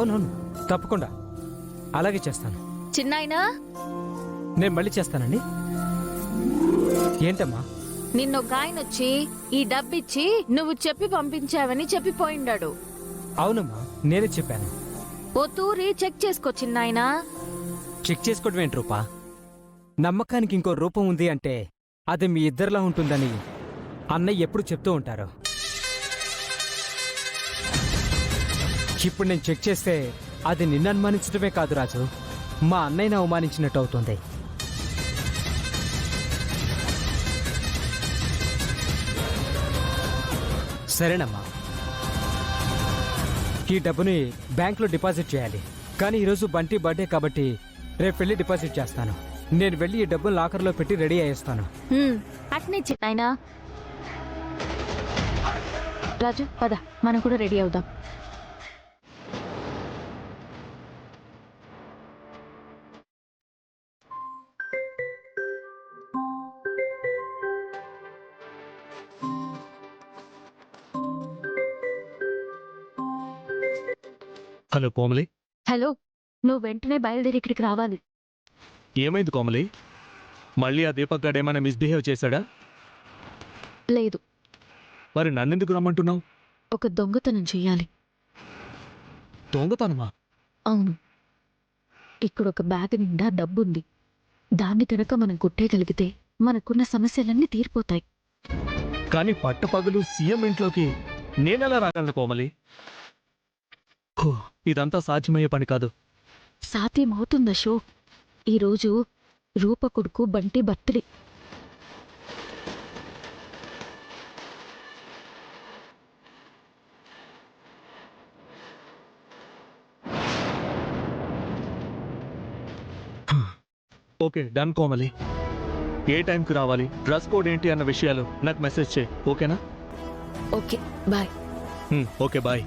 అవునవును, తప్పకుండా అలాగే చేస్తాను. చిన్నాయనా, నేను మళ్ళీ చేస్తానండి. ఏంటమ్మా? నిన్నొక ఆయన వచ్చి ఈ డబ్బిచ్చి నువ్వు చెప్పి పంపించావని చెప్పిపోయిండాడు. అవునమ్మా, నేనే చెప్పాను. ఓ తూరి చెక్ చేసుకో చిన్నాయనా. చెక్ చేసుకోవడం ఏంటి రూపా? నమ్మకానికి ఇంకో రూపం ఉంది అంటే అది మీ ఇద్దరిలా ఉంటుందని అన్నయ్య ఎప్పుడు చెప్తూ ఉంటారు. ఇప్పుడు నేను చెక్ చేస్తే అది నిన్ను అనుమానించడమే కాదు రాజు, మా అన్నయ్యని అవమానించినట్టు అవుతుంది. సరేనమ్మా, ఈ డబ్బుని బ్యాంక్లో డిపాజిట్ చేయాలి. కానీ ఈరోజు బంటి బర్త్డే కాబట్టి రేపు వెళ్ళి డిపాజిట్ చేస్తాను. నేను వెళ్ళి ఈ డబ్బును లాకర్లో పెట్టి రెడీ అయ్యేస్తాను. అట్నే చిన్నాయనా. రాజు పద, మనం కూడా రెడీ అవుదాం. హలో కోమలి. హలో, నువ్వు వెంటనే బయలుదేరి ఇక్కడికి రావాలి. ఏమైంది కోమలి? మళ్ళీ ఆ దీపక్ గాడు ఏమైనా మిస్బిహేవ్ చేశాడా? లేదు, మరి నన్నెందుకు రమ్మంటున్నావు? ఒక దొంగతనం చెయ్యాలి. దొంగతనమా? అవును, ఇక్కడ ఒక బ్యాగ్ నిండా డబ్బుంది. దాన్ని కనుక మనం కొట్టేయగలిగితే మనకున్న సమస్యలన్నీ తీరిపోతాయి. కానీ పట్టపగలు సీఎం ఇంట్లోకి నేనెలా రాగలను కోమలి? ఇదంతా సాధ్యమయ్యే పని కాదు. సాధ్యమవుతుంది అశోక్. ఈరోజు రూప కొడుకు Bunty birthday. Okay done Komali. ఏ టైంకి రావాలి, డ్రెస్ కోడ్ ఏంటి అన్న విషయాలు నాకు మెసేజ్ చేయి, ఓకేనా? Okay bye. Okay bye.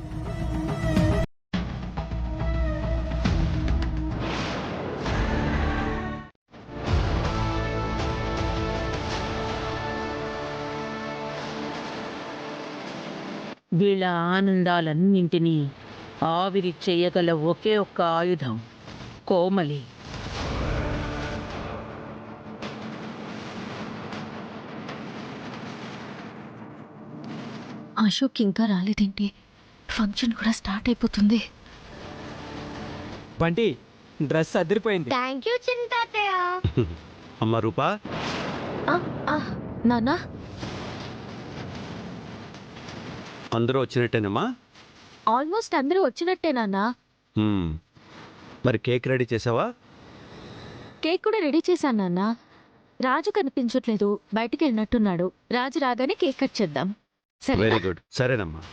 వీళ్ళ ఆనందాలన్నింటినీ ఆవిరి చేయగల ఒకే ఒక్క ఆయుధం కోమలి. అశోక్ ఇంకా రాలేదేంటి? ఫంక్షన్ కూడా స్టార్ట్ అయిపోతుంది. బంటి, డ్రెస్ అదిరిపోయింది. థ్యాంక్ యూ చింతాతయ్య. అమ్మ రూపా, నానా, అందరూ వచ్చినట్టేనమ్మా? ఆల్మోస్ట్ అందరూ వచ్చినట్టే నాన్నా. మరి కేక్ రెడీ చేసావా? కేక్ కూడా రెడీ చేశాను నాన్నా. రాజు కనిపించట్లేదు, బయటికి వెళ్ళినట్టున్నాడు. రాజు రాగానే కేక్ కట్ చేద్దాం. సరే, వెరీ గుడ్, సరేనమ్మా.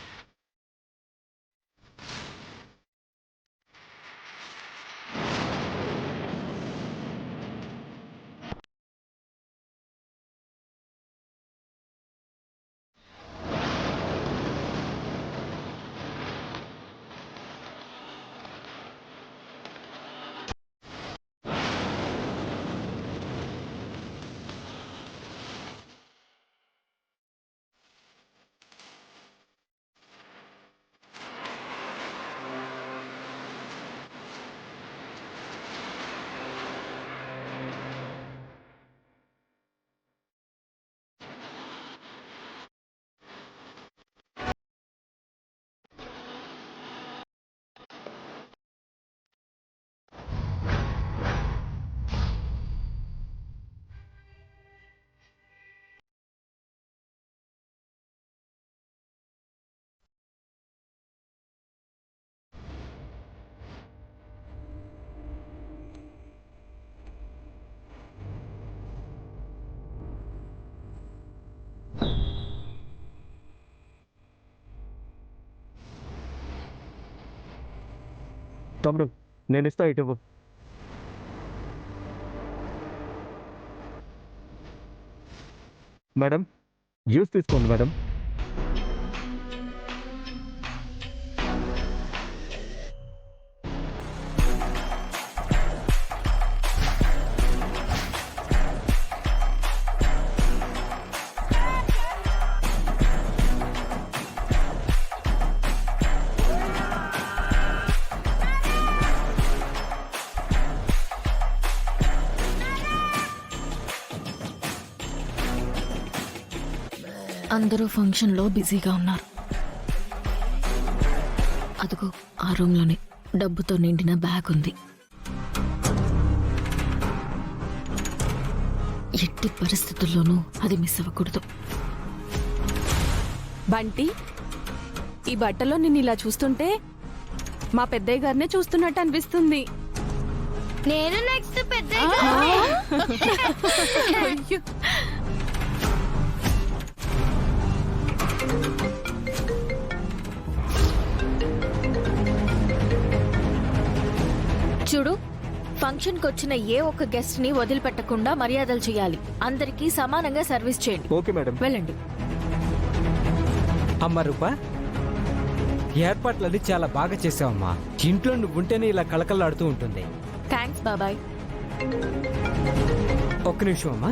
తమ్ముడు, నేను ఇస్తా, ఇటు. మేడం, జ్యూస్ తీసుకోండి మేడం. అందరూ ఫంక్షన్లో బిజీగా ఉన్నారు. అదిగో ఆ రూమ్లోనే డబ్బుతో నిండిన బ్యాగ్ ఉంది. ఎట్టి పరిస్థితుల్లోనూ అది మిస్ అవ్వకూడదు. బంటి, ఈ బట్టలో నిన్ను ఇలా చూస్తుంటే మా పెద్దయ్య గారినే చూస్తున్నట్టు అనిపిస్తుంది. నేను నెక్స్ట్ పెద్ద అయ్యో. చూడు, ఫంక్షన్కి వచ్చిన ఏ ఒక్క గెస్ట్ ని వదిలిపెట్టకుండా మర్యాదలు చేయాలి. అందరికీ సమానంగా సర్వీస్ చేయండి. Okay madam. వెళ్ళండి. అమ్మ రూపా, ఏర్పాట్లన్నీ చాలా బాగా చేసావమ్మా. ఇంట్లో నువ్వుంటేనే ఇలా కళకళలాడుతూ ఉంటుంది. థ్యాంక్స్ బాబాయ్. ఒక్క నిమిషం అమ్మా.